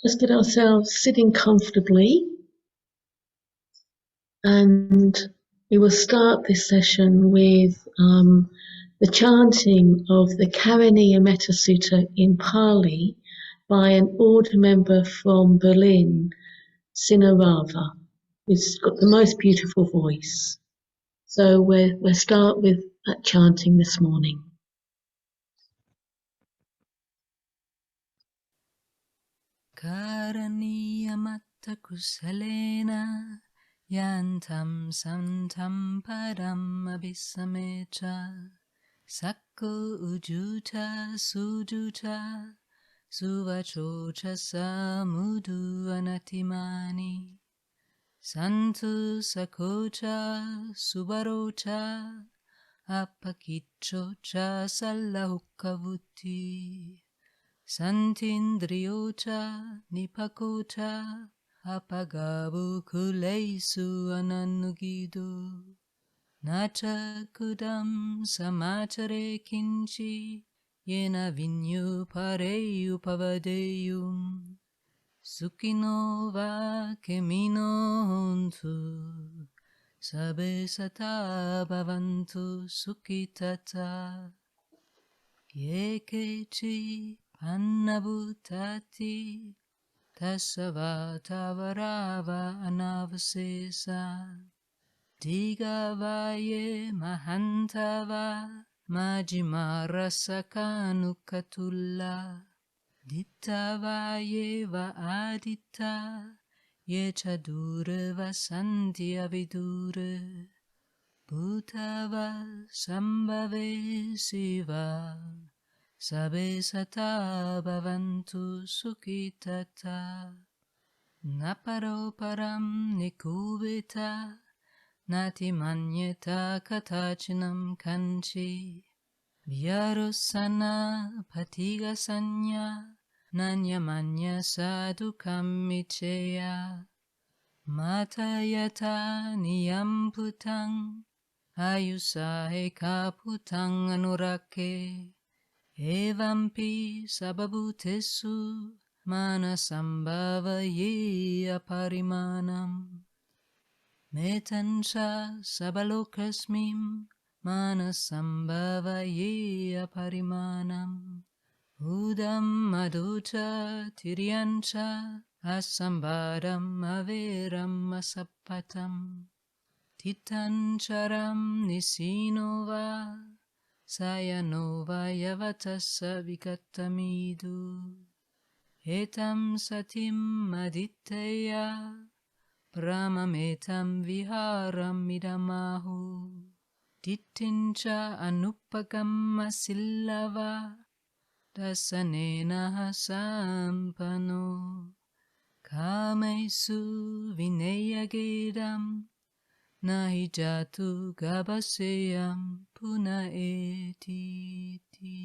Just get ourselves sitting comfortably, and we will start this session with the chanting of the Karaniya Metta Sutta in Pali by an order member from Berlin, Sinarava, who's got the most beautiful voice. So we'll start with that chanting this morning. Karaniya Metta Kusalena Yantam Santam Param Abhisamecha Sakko Ujuta Sujuta Suvachocha Samudu Anatimani Santu Sakocha Subarocha Apakichocha Sallahukavuti Santindriyocha Nipakocha Apagavu Kuleisu Ananugidu Nacha Kudam Samachare Kinchi Yena Vinyu Pareyu Pavadeyum Sukino Va Kemino Hontu Sabe Sata Bhavantu Sukitata Yekechi Annabhutati Tasavata Varava Anavasesa Digavaye Mahantava Majimara Sakanukatulla Dittavaye Va Adita Yechadura Vasanti Avidura Bhutava Sambhave Siva Sabe Sata Bhavantu Sukhitata Naparo Param Nikuvita Nati Manyeta Katachinam Kanchi Vyarusana Patiga Sanya Nanya Manya Sadhukam Micheya Matayata Niyamputang Ayusahe Kaputang Anurake Evampi Sababhutesu Manasambhavaye Aparimanam Metansha Sabalokasmim Manasambhavaye Aparimanam Udam Madhucha Tiryancha Asambharam Averam Asapatam Titancharam Nisinova Sayanova Yavatasa Vikatamidu Etam Satim Maditya Brahmametam Viharam Idamahu Titincha Anupagamma Sillava Dasanena Sampano Kamesu Vinayagedam Nahi jatu gabaseyam puna etiti.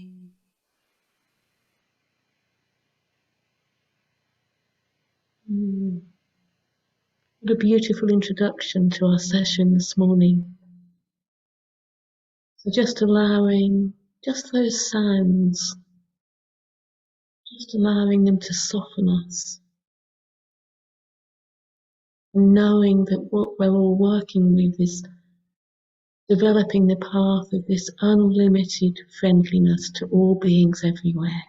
What a beautiful introduction to our session this morning. So just allowing just those sounds, just allowing them to soften us. And knowing that what we're all working with is developing the path of this unlimited friendliness to all beings everywhere.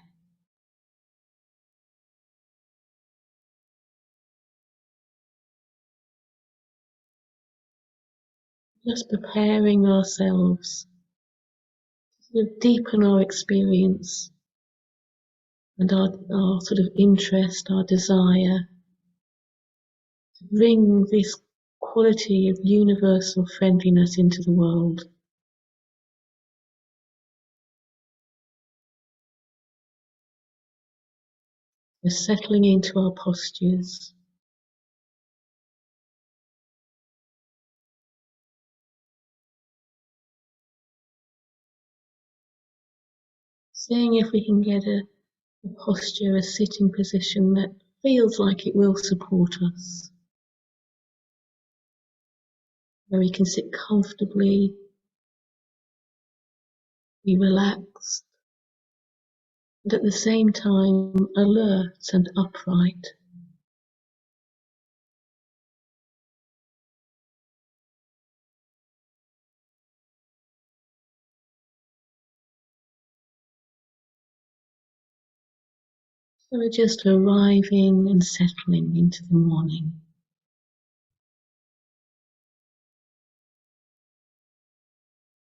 Just preparing ourselves to deepen our experience and our sort of interest, our desire to bring this quality of universal friendliness into the world. We're settling into our postures. Seeing if we can get a posture, a sitting position that feels like it will support us. Where we can sit comfortably, be relaxed, and at the same time alert and upright. So we're just arriving and settling into the morning.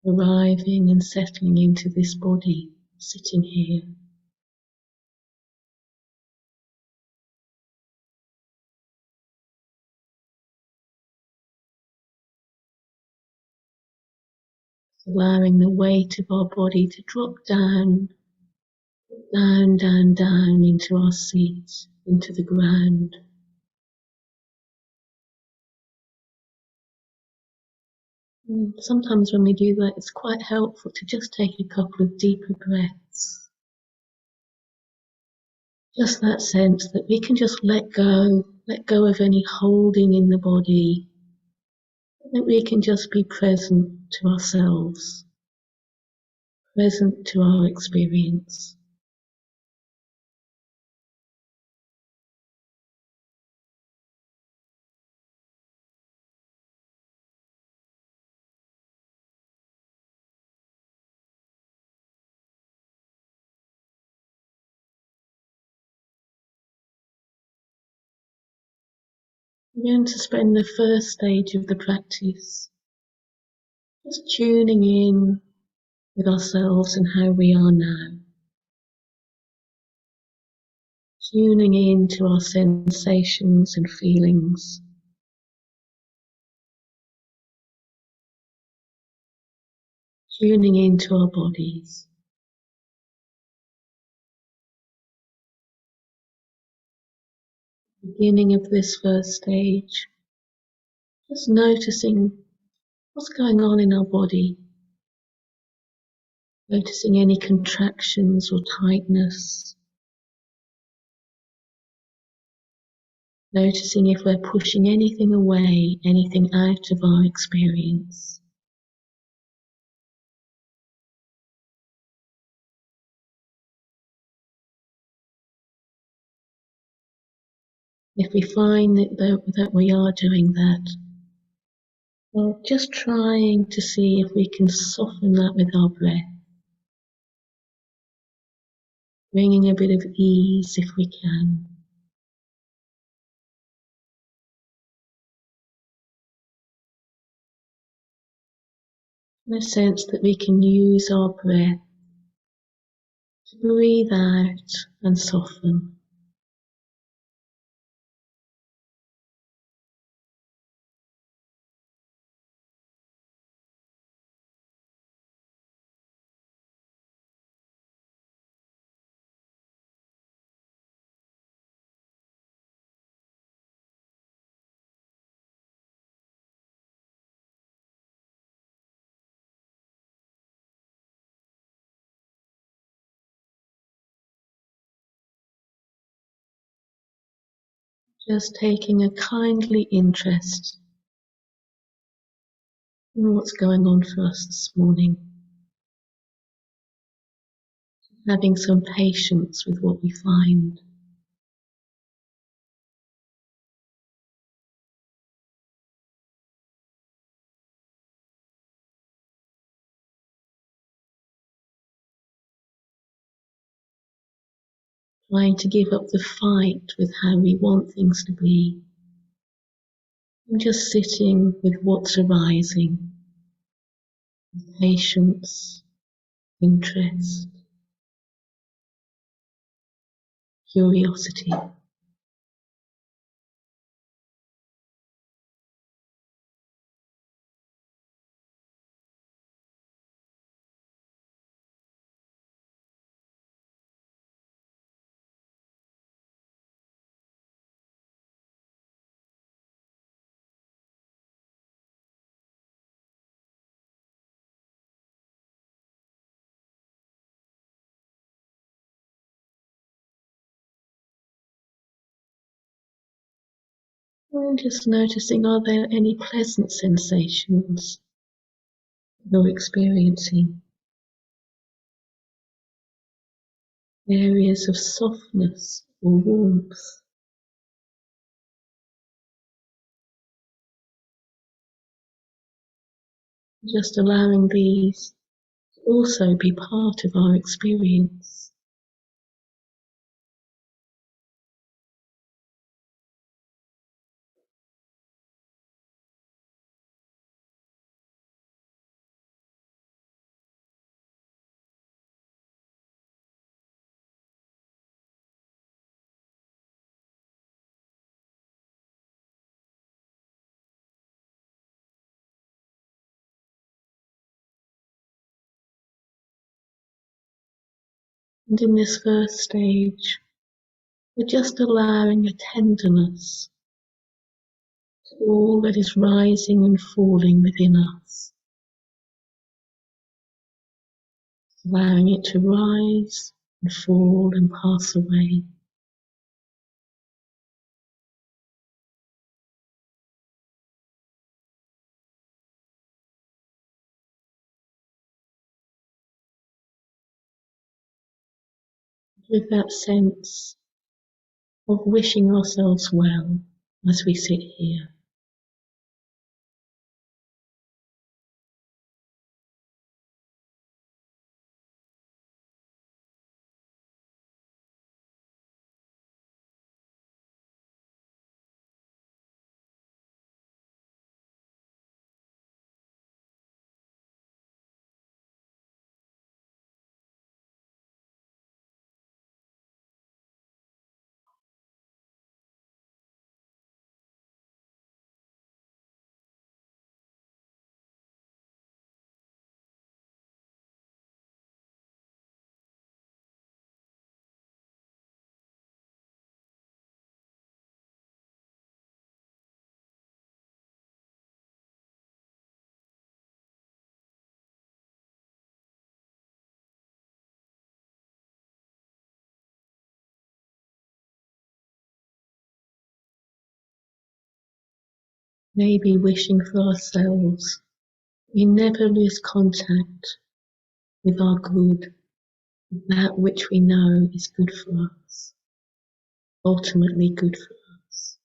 Arriving and settling into this body, sitting here. Allowing the weight of our body to drop down, down, down, down into our seat, into the ground. And sometimes when we do that, it's quite helpful to just take a couple of deeper breaths. Just that sense that we can just let go of any holding in the body, that we can just be present to ourselves, present to our experience. We're going to spend the first stage of the practice just tuning in with ourselves and how we are now. Tuning in to our sensations and feelings. Tuning into our bodies. Beginning of this first stage, just noticing what's going on in our body. Noticing any contractions or tightness. Noticing if we're pushing anything away, anything out of our experience. If we find that we are doing that, well, just trying to see if we can soften that with our breath. Bringing a bit of ease if we can. In a sense that we can use our breath to breathe out and soften. Just taking a kindly interest in what's going on for us this morning. Having some patience with what we find. Trying to give up the fight with how we want things to be. And just sitting with what's arising. With patience, interest, curiosity. And just noticing, are there any pleasant sensations you're experiencing? areas of softness or warmth. Just allowing these to also be part of our experience. And in this first stage, we're just allowing a tenderness to all that is rising and falling within us. Allowing it to rise and fall and pass away. With that sense of wishing ourselves well as we sit here. Maybe wishing for ourselves we never lose contact with our good, with that which we know is good for us, ultimately good for us.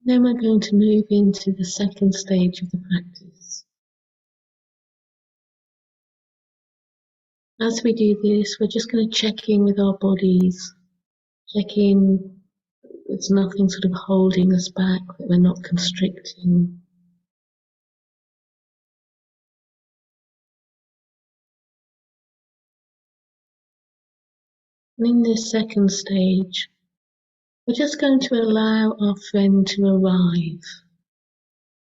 Then we're going to move into the second stage of the practice. As we do this, we're just going to check in with our bodies, check in there's nothing sort of holding us back, that we're not constricting. And in this second stage, we're just going to allow our friend to arrive.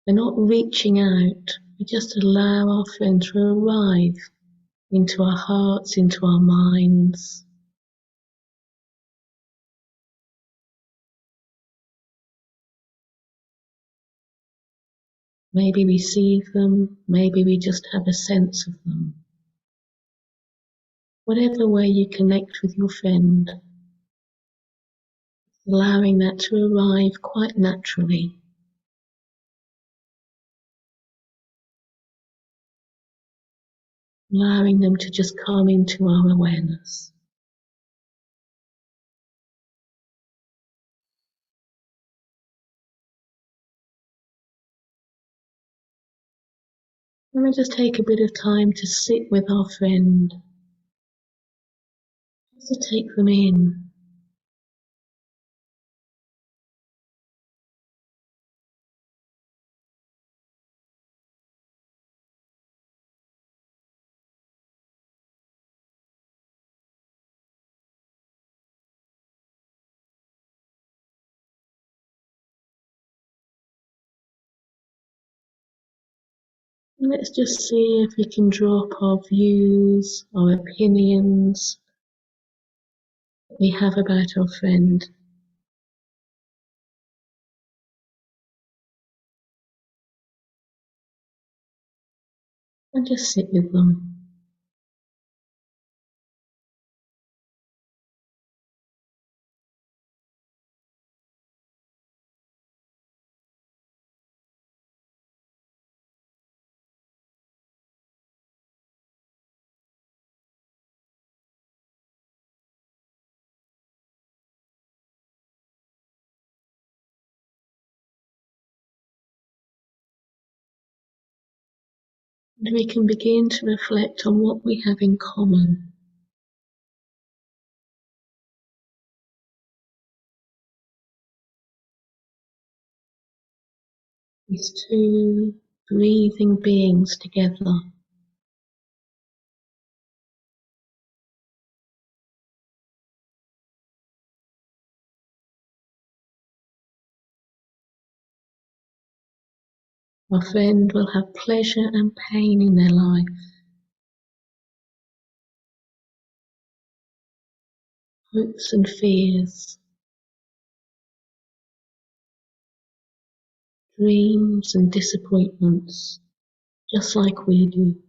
We're not reaching out, we just allow our friend to arrive into our hearts, into our minds. Maybe we see them, maybe we just have a sense of them. Whatever way you connect with your friend, allowing that to arrive quite naturally. Allowing them to just come into our awareness. Let me just take a bit of time to sit with our friend, just to take them in. Let's just see if we can drop our views, our opinions that we have about our friend. And just sit with them. And we can begin to reflect on what we have in common. These two breathing beings together. Our friend will have pleasure and pain in their life, hopes and fears, dreams and disappointments, just like we do.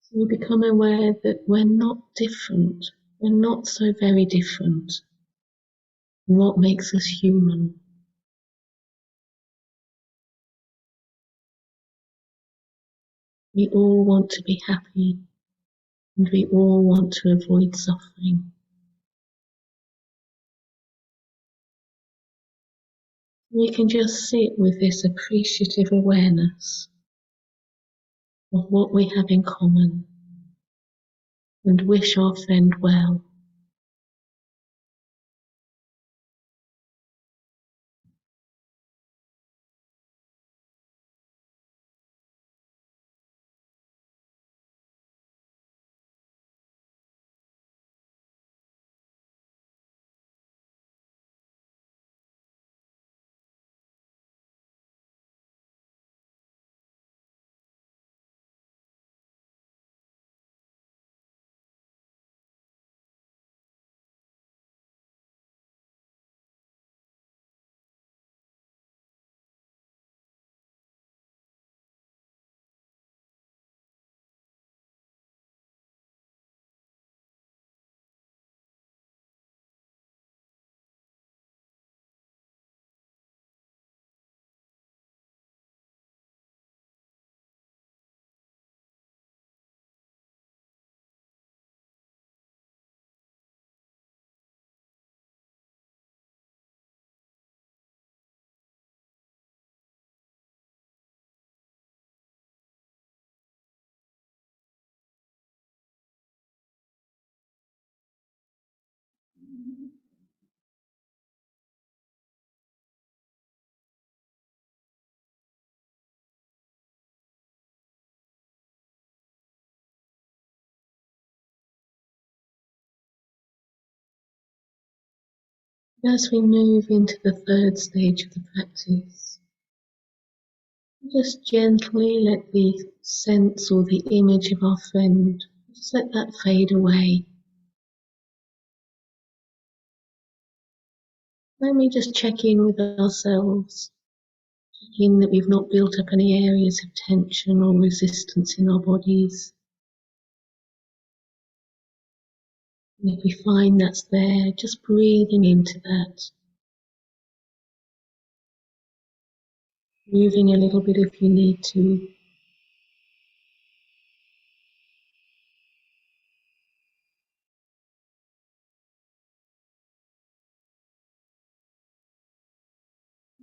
So we become aware that we're not different. We're not so very different. What makes us human? We all want to be happy, and we all want to avoid suffering. We can just sit with this appreciative awareness of what we have in common and wish our friend well. As we move into the third stage of the practice, just gently let the sense or the image of our friend, just let that fade away. Let me just check in with ourselves, check in that we've not built up any areas of tension or resistance in our bodies. And if we find that's there, just breathing into that, moving a little bit if you need to.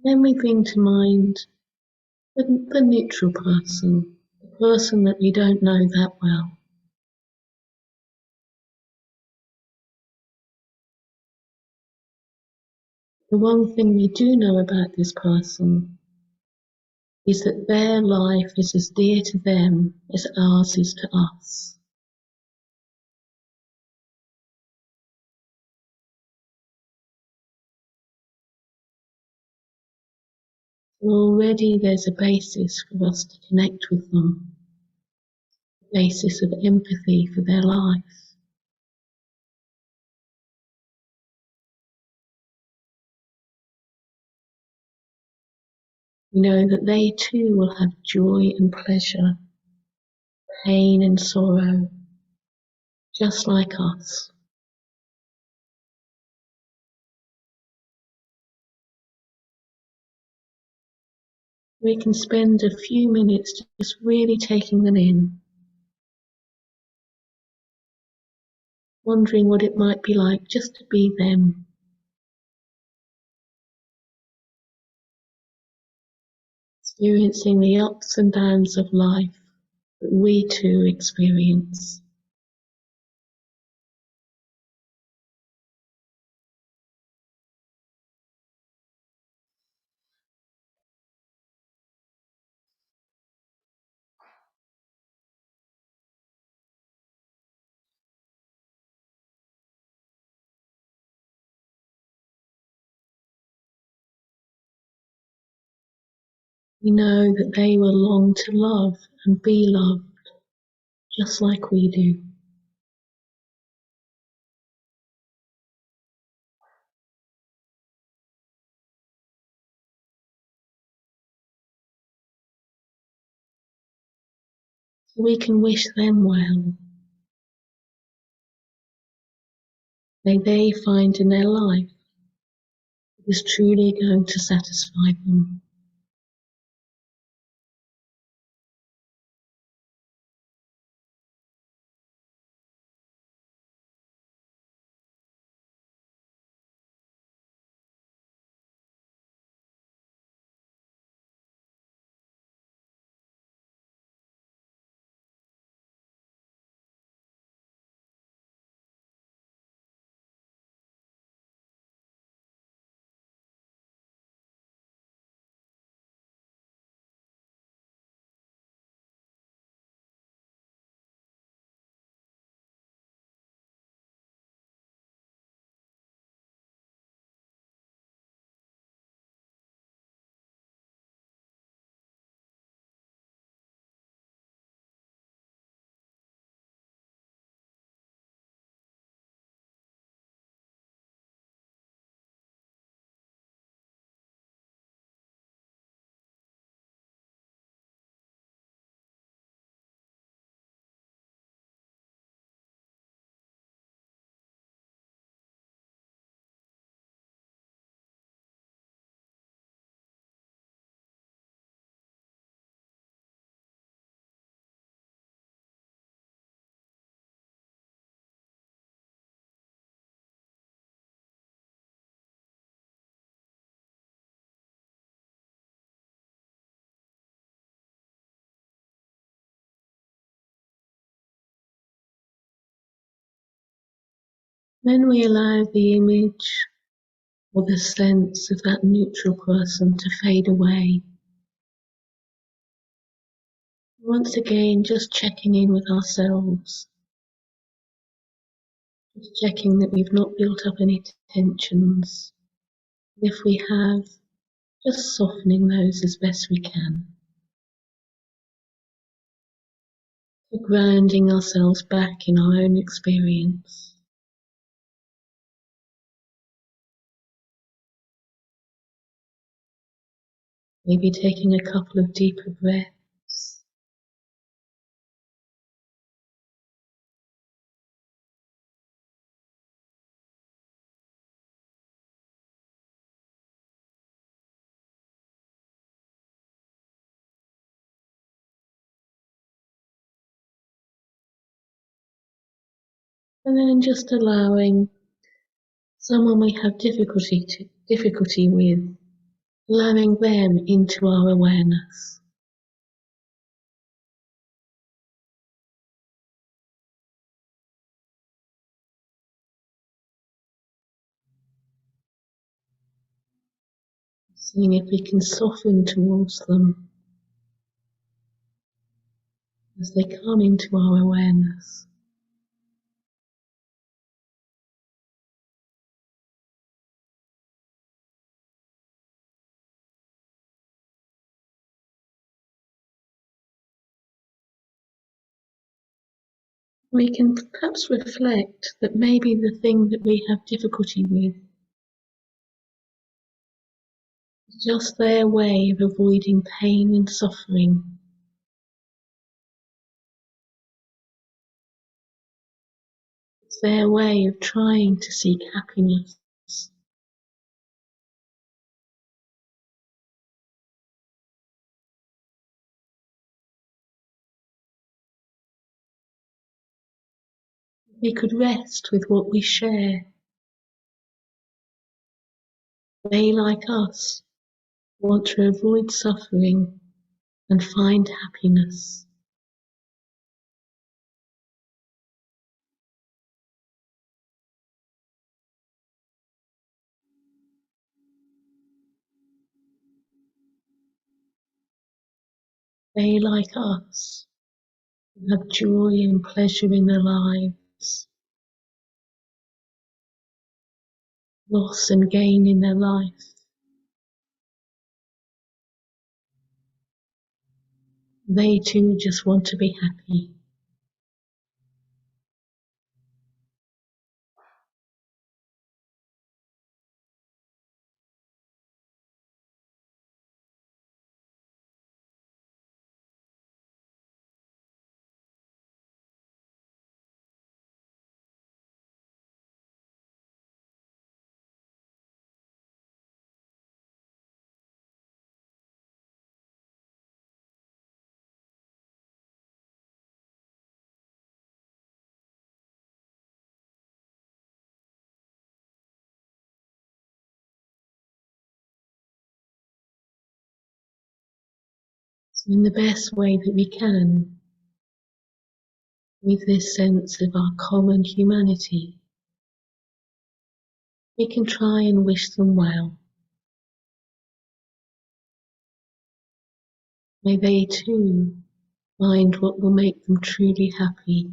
Then we bring to mind the neutral person, the person that we don't know that well. The one thing we do know about this person is that their life is as dear to them as ours is to us. So already there's a basis for us to connect with them, a basis of empathy for their life. We know that they too will have joy and pleasure, pain and sorrow, just like us. We can spend a few minutes just really taking them in, wondering what it might be like just to be them, experiencing the ups and downs of life that we too experience. We know that they will long to love and be loved just like we do. So we can wish them well. May they find in their life what is truly going to satisfy them. Then we allow the image or the sense of that neutral person to fade away. Once again, just checking in with ourselves, just checking that we've not built up any tensions. If we have, just softening those as best we can. So grounding ourselves back in our own experience. Maybe taking a couple of deeper breaths. And then just allowing someone we have difficulty with, allowing them into our awareness. Seeing if we can soften towards them as they come into our awareness. We can perhaps reflect that maybe the thing that we have difficulty with is just their way of avoiding pain and suffering. It's their way of trying to seek happiness. We could rest with what we share. They, like us, want to avoid suffering and find happiness. They, like us, have joy and pleasure in their lives, loss and gain in their life. They too just want to be happy. So in the best way that we can, with this sense of our common humanity, we can try and wish them well. May they too find what will make them truly happy.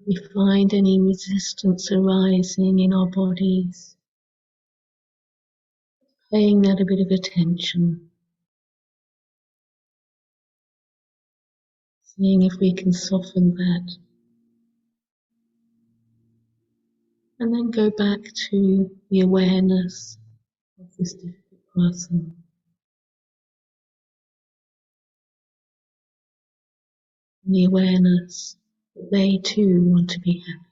If we find any resistance arising in our bodies, paying that a bit of attention, seeing if we can soften that, and then go back to the awareness of this difficult person. And the awareness that they too want to be happy.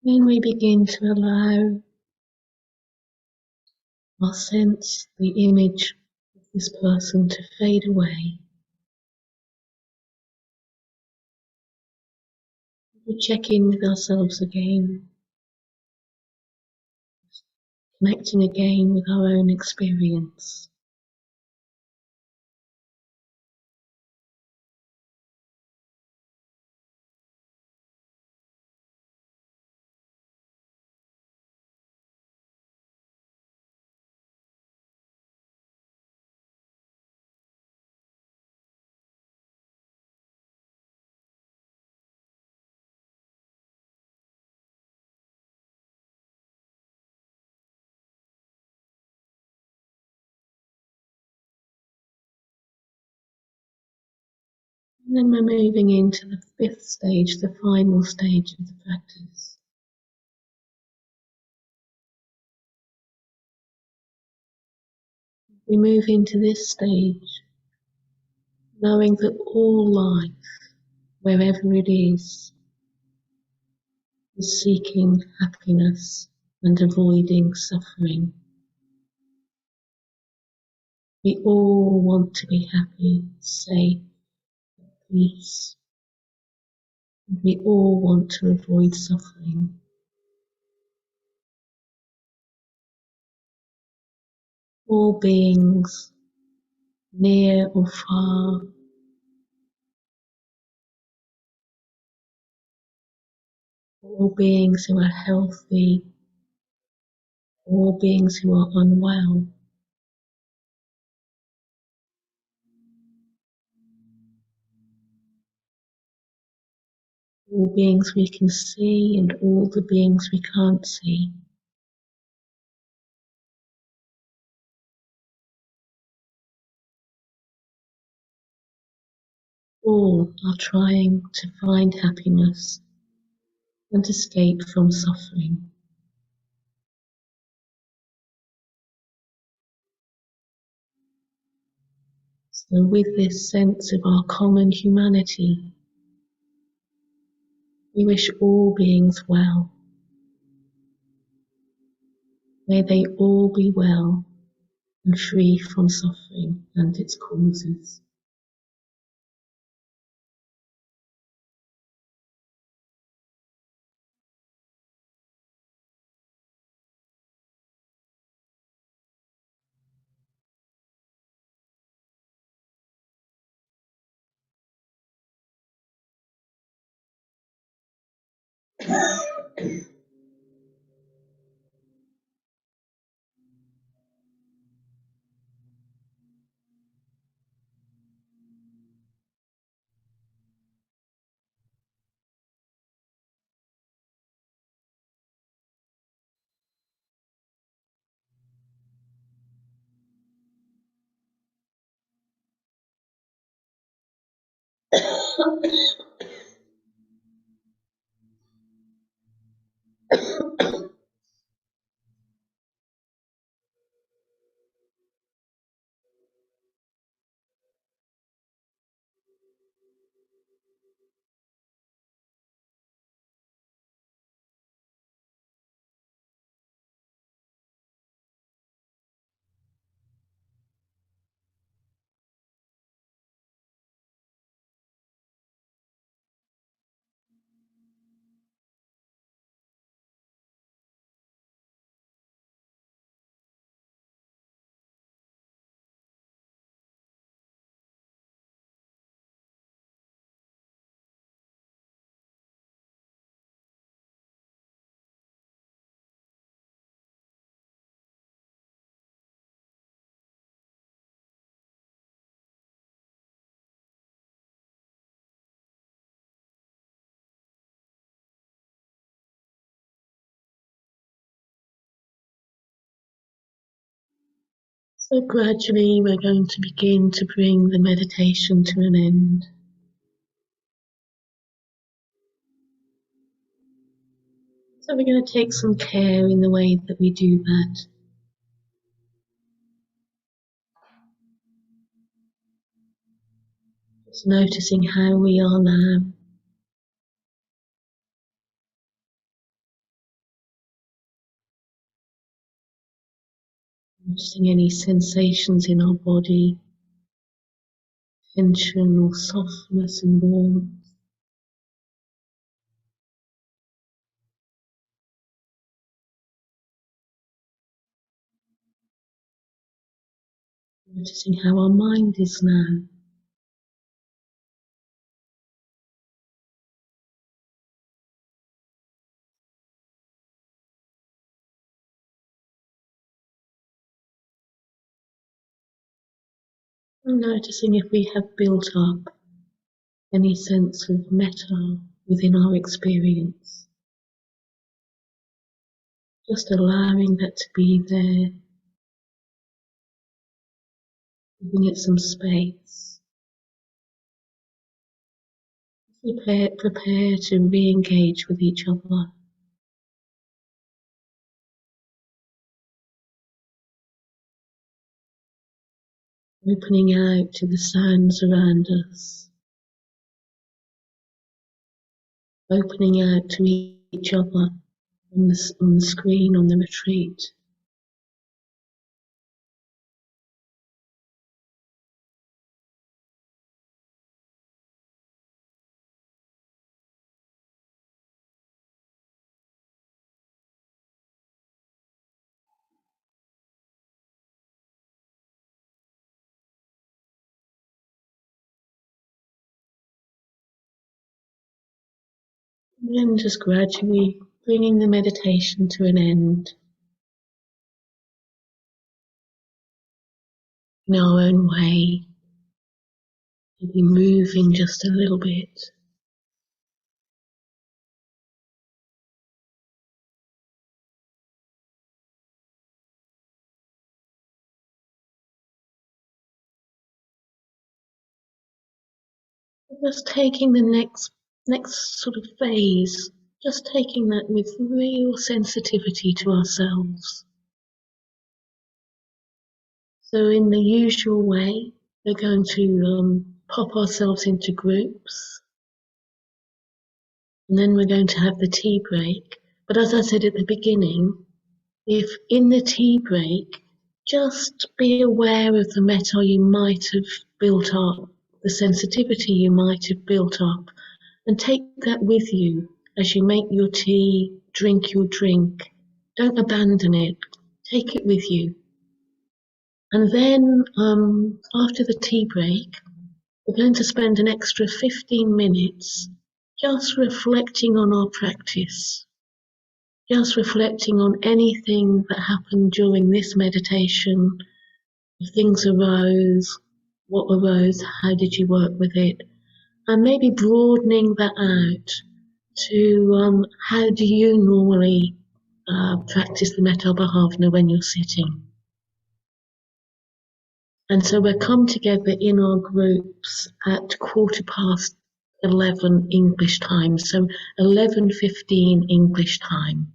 Then we begin to allow our sense, the image of this person to fade away. We check in with ourselves again, connecting again with our own experience. And then we're moving into the fifth stage, the final stage of the practice. We move into this stage, knowing that all life, wherever it is seeking happiness and avoiding suffering. We all want to be happy, safe, at peace. We all want to avoid suffering. All beings, near or far, all beings who are healthy, all beings who are unwell, all beings we can see and all the beings we can't see. All are trying to find happiness and escape from suffering. So with this sense of our common humanity, we wish all beings well. May they all be well and free from suffering and its causes. So gradually we're going to begin to bring the meditation to an end. So we're going to take some care in the way that we do that. Just noticing how we are now. Noticing any sensations in our body, tension or softness and warmth. Noticing how our mind is now. And noticing if we have built up any sense of metta within our experience. Just allowing that to be there, giving it some space. Prepare to re-engage with each other. Opening out to the sounds around us. Opening out to each other on the screen, on the retreat. And then just gradually bringing the meditation to an end in our own way, maybe moving just a little bit. Just taking the next sort of phase, just taking that with real sensitivity to ourselves. So in the usual way, we're going to pop ourselves into groups, and then we're going to have the tea break. But as I said at the beginning, if in the tea break, just be aware of the metta you might have built up, the sensitivity you might have built up, and take that with you as you make your tea, drink your drink. Don't abandon it. Take it with you. And then after the tea break, we're going to spend an extra 15 minutes just reflecting on our practice, just reflecting on anything that happened during this meditation. If things arose, what arose, how did you work with it? And maybe broadening that out to how do you normally practice the metta bhavana when you're sitting. And so we'll come together in our groups at 11:15 English time, so 11:15 English time.